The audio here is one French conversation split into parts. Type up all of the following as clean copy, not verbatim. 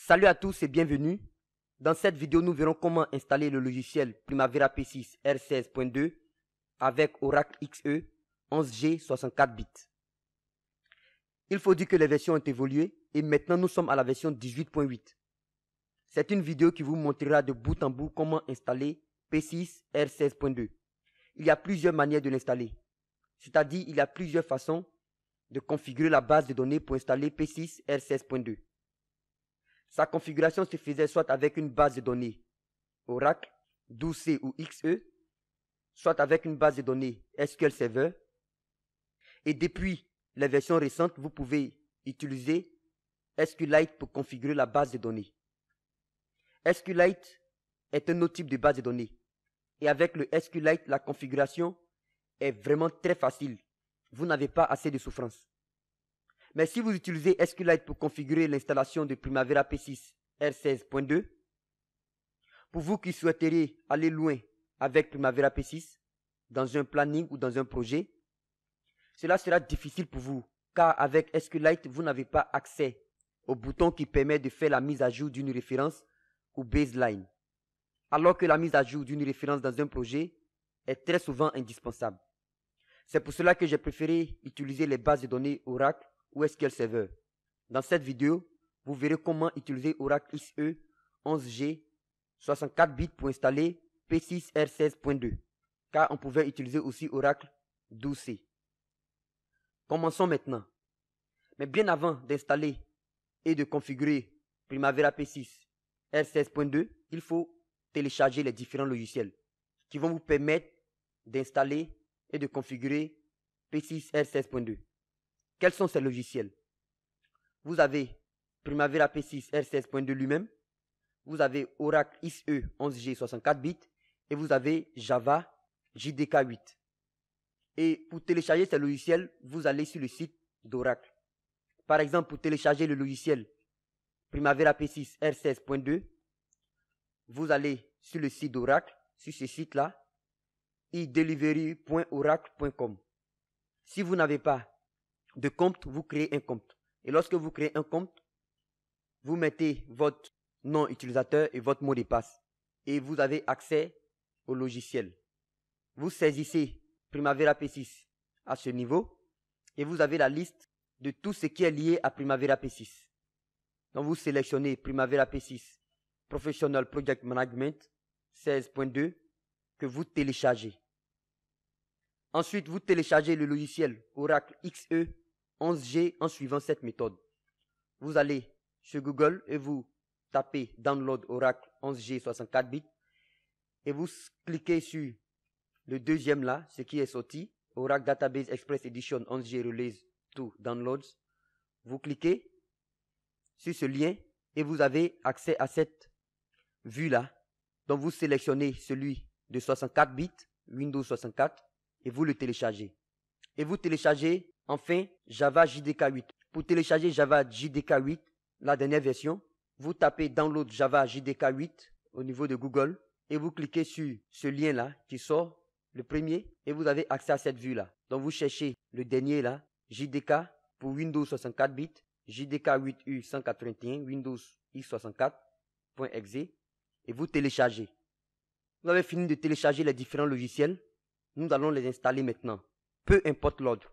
Salut à tous et bienvenue. Dans cette vidéo, nous verrons comment installer le logiciel Primavera P6 R16.2 avec Oracle XE 11G 64 bits. Il faut dire que les versions ont évolué et maintenant nous sommes à la version 18.8. C'est une vidéo qui vous montrera de bout en bout comment installer P6 R16.2. Il y a plusieurs manières de l'installer. C'est-à-dire il y a plusieurs façons de configurer la base de données pour installer P6 R16.2. Sa configuration se faisait soit avec une base de données Oracle, 12C ou XE, soit avec une base de données SQL Server. Et depuis les versions récentes, vous pouvez utiliser SQLite pour configurer la base de données. SQLite est un autre type de base de données. Et avec le SQLite, la configuration est vraiment très facile. Vous n'avez pas assez de souffrance. Mais si vous utilisez SQLite pour configurer l'installation de Primavera P6 R16.2, pour vous qui souhaiteriez aller loin avec Primavera P6, dans un planning ou dans un projet, cela sera difficile pour vous, car avec SQLite, vous n'avez pas accès au bouton qui permet de faire la mise à jour d'une référence ou baseline, alors que la mise à jour d'une référence dans un projet est très souvent indispensable. C'est pour cela que j'ai préféré utiliser les bases de données Oracle ou SQL Server. Dans cette vidéo, vous verrez comment utiliser Oracle XE 11G 64 bits pour installer P6 R16.2, car on pouvait utiliser aussi Oracle 12C. Commençons maintenant. Mais bien avant d'installer et de configurer Primavera P6 R16.2, il faut télécharger les différents logiciels qui vont vous permettre d'installer et de configurer P6 R16.2. Quels sont ces logiciels? Vous avez Primavera P6 R16.2 lui-même, vous avez Oracle XE 11G 64 bits et vous avez Java JDK 8. Et pour télécharger ces logiciels, vous allez sur le site d'Oracle. Par exemple, pour télécharger le logiciel Primavera P6 R16.2, vous allez sur le site d'Oracle, sur ce site-là, idelivery.oracle.com. Si vous n'avez pas de compte, vous créez un compte. Et lorsque vous créez un compte, vous mettez votre nom utilisateur et votre mot de passe. Et vous avez accès au logiciel. Vous saisissez Primavera P6 à ce niveau et vous avez la liste de tout ce qui est lié à Primavera P6. Donc vous sélectionnez Primavera P6 Professional Project Management 16.2 que vous téléchargez. Ensuite, vous téléchargez le logiciel Oracle XE 11G en suivant cette méthode. Vous allez sur Google et vous tapez Download Oracle 11G 64 bits et vous cliquez sur le deuxième là, ce qui est sorti, Oracle Database Express Edition 11G Release to Downloads. Vous cliquez sur ce lien et vous avez accès à cette vue là. Donc vous sélectionnez celui de 64 bits, Windows 64, et vous le téléchargez. Et vous téléchargez enfin Java JDK 8. Pour télécharger Java JDK 8, la dernière version, vous tapez Download Java JDK 8 au niveau de Google et vous cliquez sur ce lien là qui sort, le premier, et vous avez accès à cette vue là. Donc vous cherchez le dernier là, JDK pour Windows 64 bits, JDK 8U 181 Windows x64.exe et vous téléchargez. Vous avez fini de télécharger les différents logiciels. Nous allons les installer maintenant. Peu importe l'ordre.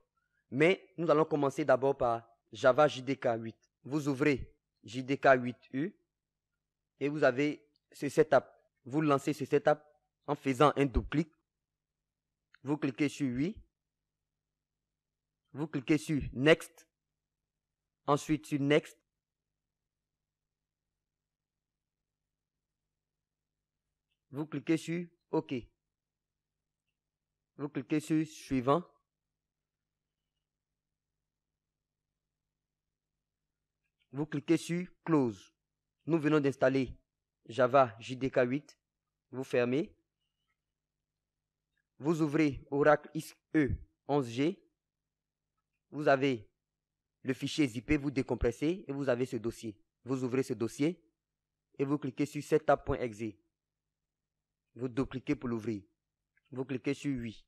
Mais nous allons commencer d'abord par Java JDK 8. Vous ouvrez JDK 8U et vous avez ce setup. Vous lancez ce setup en faisant un double-clic. Vous cliquez sur oui. Vous cliquez sur Next. Ensuite sur Next. Vous cliquez sur OK. Vous cliquez sur Suivant. Vous cliquez sur Close. Nous venons d'installer Java JDK 8. Vous fermez. Vous ouvrez Oracle XE 11G. Vous avez le fichier zippé, vous décompressez et vous avez ce dossier. Vous ouvrez ce dossier et vous cliquez sur Setup.exe. Vous double-cliquez pour l'ouvrir. Vous cliquez sur Oui.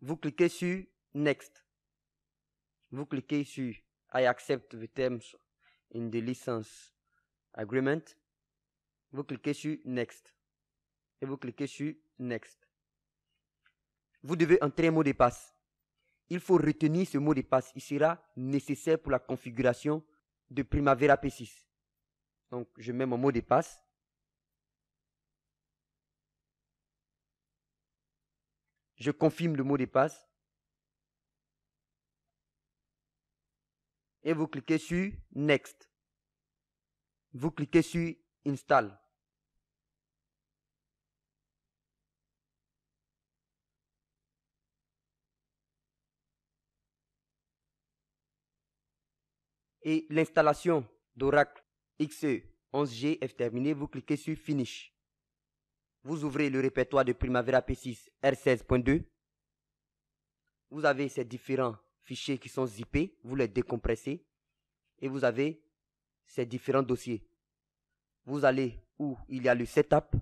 Vous cliquez sur Next. Vous cliquez sur I accept the terms in the license agreement. Vous cliquez sur Next. Et vous cliquez sur Next. Vous devez entrer un mot de passe. Il faut retenir ce mot de passe. Il sera nécessaire pour la configuration de Primavera P6. Donc, je mets mon mot de passe. Je confirme le mot de passe. Et vous cliquez sur Next. Vous cliquez sur Install. Et l'installation d'Oracle XE11G est terminée. Vous cliquez sur Finish. Vous ouvrez le répertoire de Primavera P6 R16.2. Vous avez ces différents fichiers qui sont zippés. Vous les décompressez. Et vous avez ces différents dossiers. Vous allez où il y a le setup.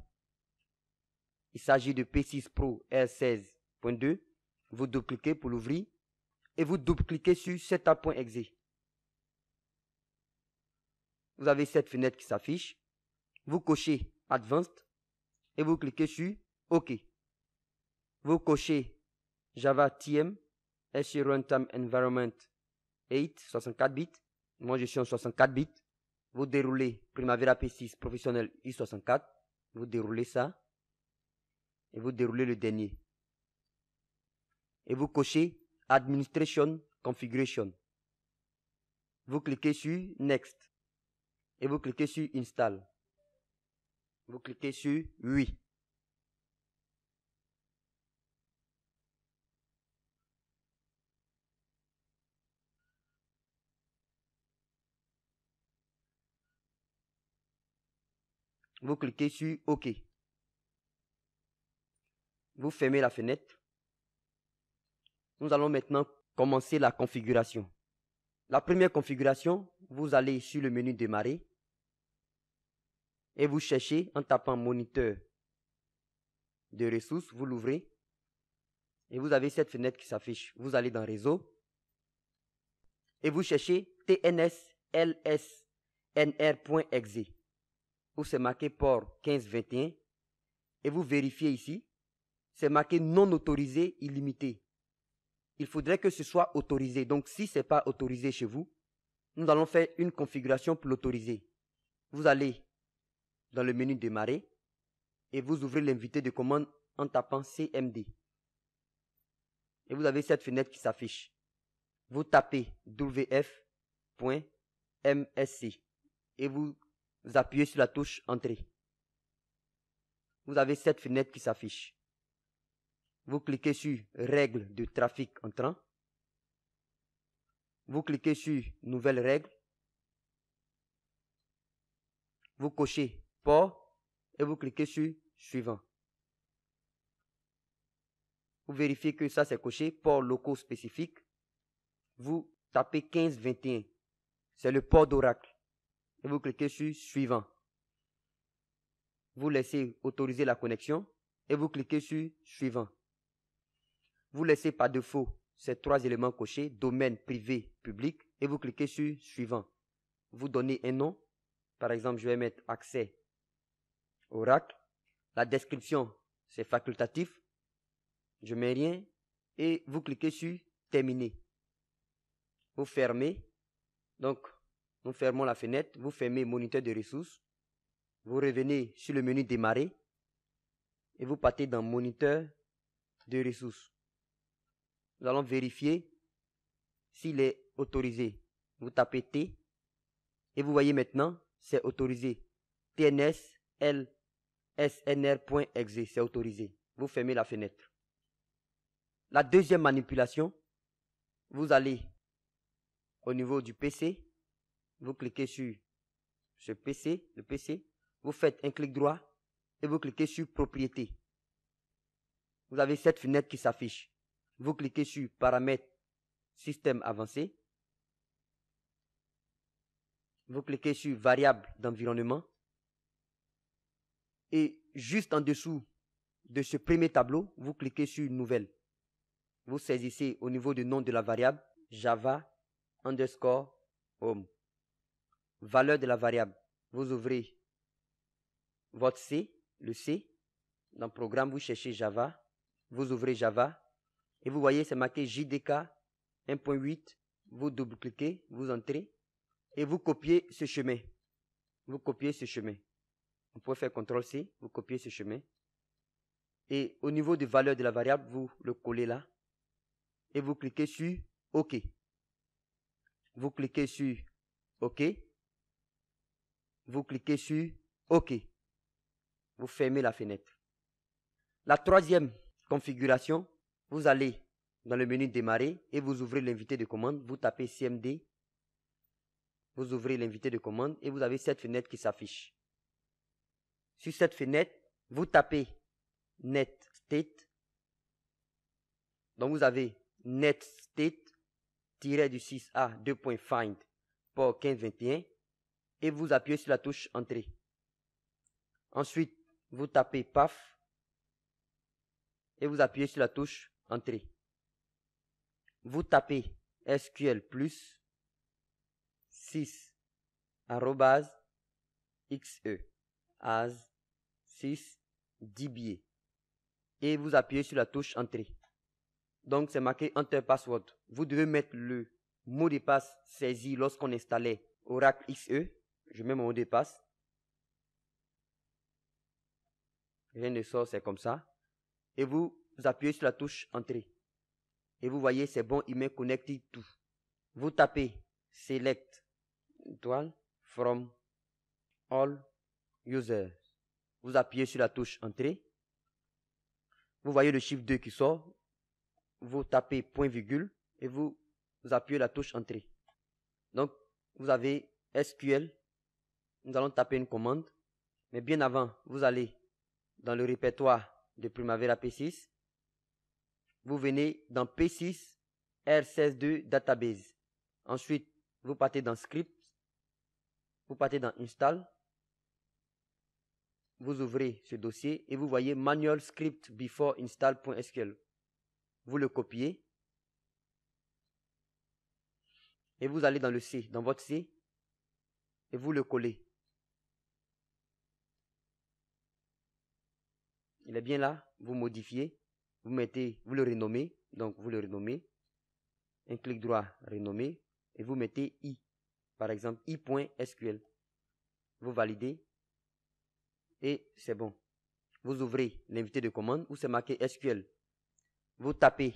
Il s'agit de P6 Pro R16.2. Vous double-cliquez pour l'ouvrir. Et vous double-cliquez sur setup.exe. Vous avez cette fenêtre qui s'affiche. Vous cochez Advanced et vous cliquez sur OK. Vous cochez Java TM, SC Runtime Environment 8, 64 bits. Moi, je suis en 64 bits. Vous déroulez Primavera P6 Professionnel i64. Vous déroulez ça. Et vous déroulez le dernier. Et vous cochez Administration Configuration. Vous cliquez sur Next. Et vous cliquez sur Install. Vous cliquez sur Oui. Vous cliquez sur OK. Vous fermez la fenêtre. Nous allons maintenant commencer la configuration. La première configuration, vous allez sur le menu Démarrer et vous cherchez en tapant Moniteur de ressources, vous l'ouvrez et vous avez cette fenêtre qui s'affiche. Vous allez dans Réseau et vous cherchez tnslsnr.exe où c'est marqué port 1521 et vous vérifiez ici, c'est marqué non autorisé illimité. Il faudrait que ce soit autorisé. Donc si ce n'est pas autorisé chez vous, nous allons faire une configuration pour l'autoriser. Vous allez dans le menu Démarrer et vous ouvrez l'invité de commande en tapant CMD. Et vous avez cette fenêtre qui s'affiche. Vous tapez wf.msc et vous appuyez sur la touche Entrée. Vous avez cette fenêtre qui s'affiche. Vous cliquez sur Règles de trafic entrant. Vous cliquez sur Nouvelles règles. Vous cochez Port et vous cliquez sur Suivant. Vous vérifiez que ça c'est coché, port locaux spécifiques. Vous tapez 1521. C'est le port d'Oracle. Et vous cliquez sur Suivant. Vous laissez autoriser la connexion et vous cliquez sur Suivant. Vous laissez par défaut ces trois éléments cochés, domaine privé, public, et vous cliquez sur Suivant. Vous donnez un nom. Par exemple, je vais mettre Accès Oracle. La description, c'est facultatif. Je mets rien et vous cliquez sur Terminer. Vous fermez. Donc, nous fermons la fenêtre. Vous fermez Moniteur de ressources. Vous revenez sur le menu Démarrer et vous partez dans Moniteur de ressources. Nous allons vérifier s'il est autorisé. Vous tapez T et vous voyez maintenant, c'est autorisé. tnslsnr.exe, c'est autorisé. Vous fermez la fenêtre. La deuxième manipulation, vous allez au niveau du PC, vous cliquez sur ce PC, le PC, vous faites un clic droit et vous cliquez sur Propriétés. Vous avez cette fenêtre qui s'affiche. Vous cliquez sur Paramètres Système avancé. Vous cliquez sur Variables d'environnement. Et juste en dessous de ce premier tableau, vous cliquez sur Nouvelle. vous saisissez au niveau du nom de la variable Java underscore home. Valeur de la variable, vous ouvrez votre C, le C. Dans le programme, vous cherchez Java, vous ouvrez Java et vous voyez, c'est marqué JDK 1.8. Vous double-cliquez, vous entrez et vous copiez ce chemin. Vous copiez ce chemin. Vous pouvez faire CTRL-C, vous copiez ce chemin. Et au niveau de valeur de la variable, vous le collez là. Et vous cliquez sur OK. Vous cliquez sur OK. Vous cliquez sur OK. Vous fermez la fenêtre. La troisième configuration, vous allez dans le menu démarrer et vous ouvrez l'invité de commande. Vous tapez CMD. Vous ouvrez l'invité de commande et vous avez cette fenêtre qui s'affiche. Sur cette fenêtre, vous tapez net state. Donc vous avez net state du 6a 2.find port 1521 et vous appuyez sur la touche entrée. Ensuite, vous tapez path et vous appuyez sur la touche entrée. Vous tapez SQL plus 6 @xe as 6 DBA et vous appuyez sur la touche entrée. Donc c'est marqué Enter Password. Vous devez mettre le mot de passe saisi lorsqu'on installait Oracle XE. Je mets mon mot de passe. Rien ne sort, c'est comme ça. Et vous appuyez sur la touche entrée. Et vous voyez, c'est bon, il m'est connecté tout. Vous tapez Select étoile from all users. Vous appuyez sur la touche entrée. Vous voyez le chiffre 2 qui sort. Vous tapez point virgule et vous appuyez la touche entrée. Donc, vous avez SQL. Nous allons taper une commande. Mais bien avant, vous allez dans le répertoire de Primavera P6. Vous venez dans P6 R162 Database. Ensuite, vous partez dans Script. Vous partez dans Install. Vous ouvrez ce dossier et vous voyez Manual Script Before Install.sql. Vous le copiez. Et vous allez dans le C, dans votre C. Et vous le collez. Il est bien là. Vous modifiez. Vous le renommez. Donc, vous le renommez. Un clic droit, renommer. Et vous mettez I. Par exemple, i.sql. Vous validez. Et c'est bon. Vous ouvrez l'invité de commande où c'est marqué SQL. Vous tapez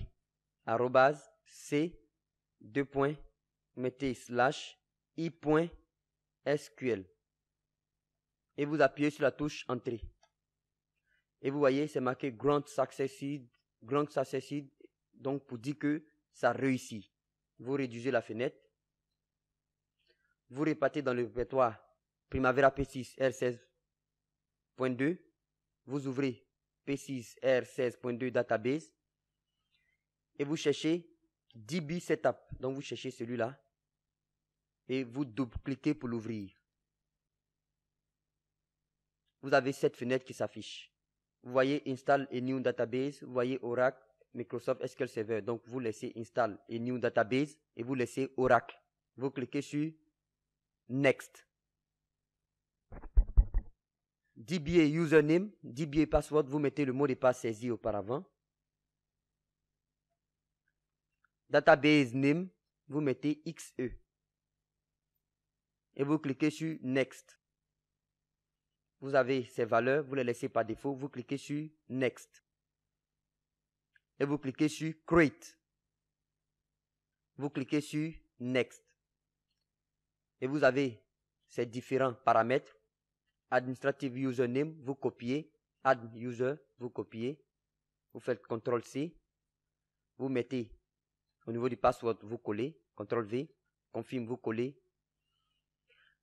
@c mettez /i.sql. Et vous appuyez sur la touche entrée. Et vous voyez, c'est marqué Grant Succeeded. Donc, pour dire que ça réussit. Vous réduisez la fenêtre. Vous repartez dans le répertoire Primavera P6 R16.2. Vous ouvrez P6 R16.2 Database. Et vous cherchez DB Setup. Donc, vous cherchez celui-là. Et vous double-cliquez pour l'ouvrir. Vous avez cette fenêtre qui s'affiche. Vous voyez Install a new database. Vous voyez Oracle, Microsoft SQL Server. Donc, vous laissez Install a new database et vous laissez Oracle. Vous cliquez sur Next. DBA username, DBA password, vous mettez le mot de passe saisi auparavant. Database name, vous mettez XE. Et vous cliquez sur Next. Vous avez ces valeurs, vous les laissez par défaut, vous cliquez sur Next. Et vous cliquez sur Create. Vous cliquez sur Next. Et vous avez ces différents paramètres. Administrative username, vous copiez. Add user, vous copiez. Vous faites CTRL-C. Vous mettez au niveau du password, vous collez. CTRL-V. Confirme, vous collez.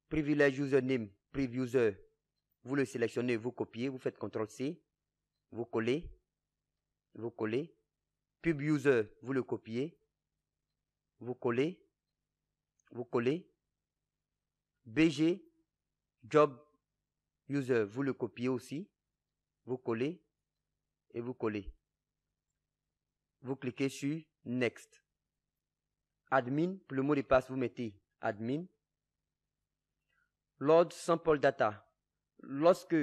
Privilege username, priv user. Vous le sélectionnez, vous copiez. Vous faites CTRL-C. Vous collez. Vous collez. Pub user, vous le copiez. Vous collez. Vous collez. BG, job user, vous le copiez aussi. Vous collez et vous collez. vous cliquez sur Next. Admin, pour le mot de passe, vous mettez Admin. Load Sample Data. Lorsque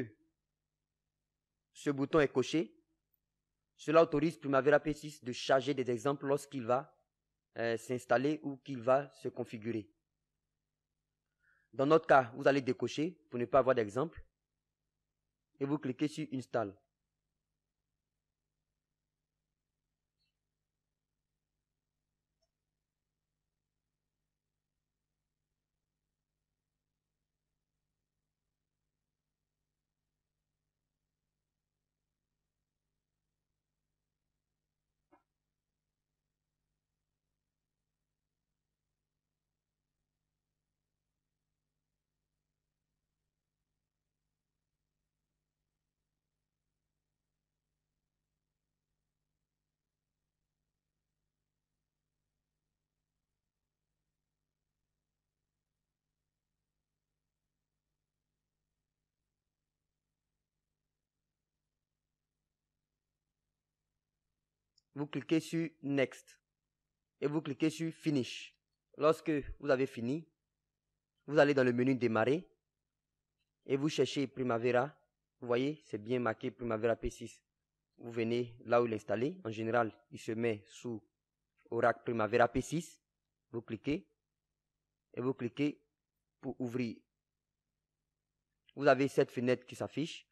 ce bouton est coché, cela autorise Primavera P6 de charger des exemples lorsqu'il va s'installer ou qu'il va se configurer. Dans notre cas, vous allez décocher pour ne pas avoir d'exemple et vous cliquez sur Install. Vous cliquez sur Next et vous cliquez sur Finish. Lorsque vous avez fini, vous allez dans le menu Démarrer et vous cherchez Primavera. Vous voyez, c'est bien marqué Primavera P6. Vous venez là où il est installé. En général, il se met sous Oracle Primavera P6. Vous cliquez et vous cliquez pour ouvrir. Vous avez cette fenêtre qui s'affiche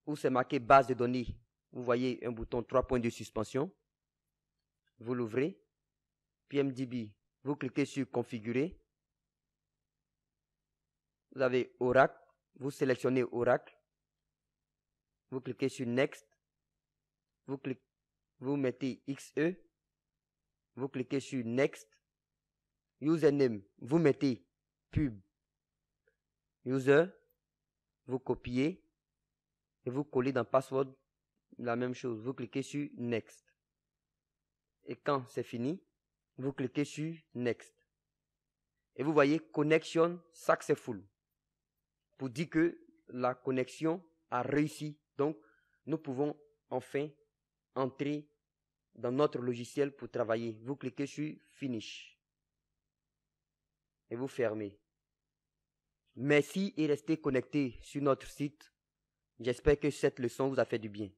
où c'est marqué Base de données. Vous voyez un bouton 3 points de suspension. Vous l'ouvrez. PMDB, vous cliquez sur Configurer. Vous avez Oracle. Vous sélectionnez Oracle. Vous cliquez sur Next. Vous mettez XE. Vous cliquez sur Next. Username, vous mettez pub. User, vous copiez et vous collez dans Password la même chose. Vous cliquez sur Next. Et quand c'est fini, vous cliquez sur Next. Et vous voyez Connection Successful pour dire que la connexion a réussi. Donc, nous pouvons enfin entrer dans notre logiciel pour travailler. Vous cliquez sur Finish. Et vous fermez. Merci et restez connectés sur notre site. J'espère que cette leçon vous a fait du bien.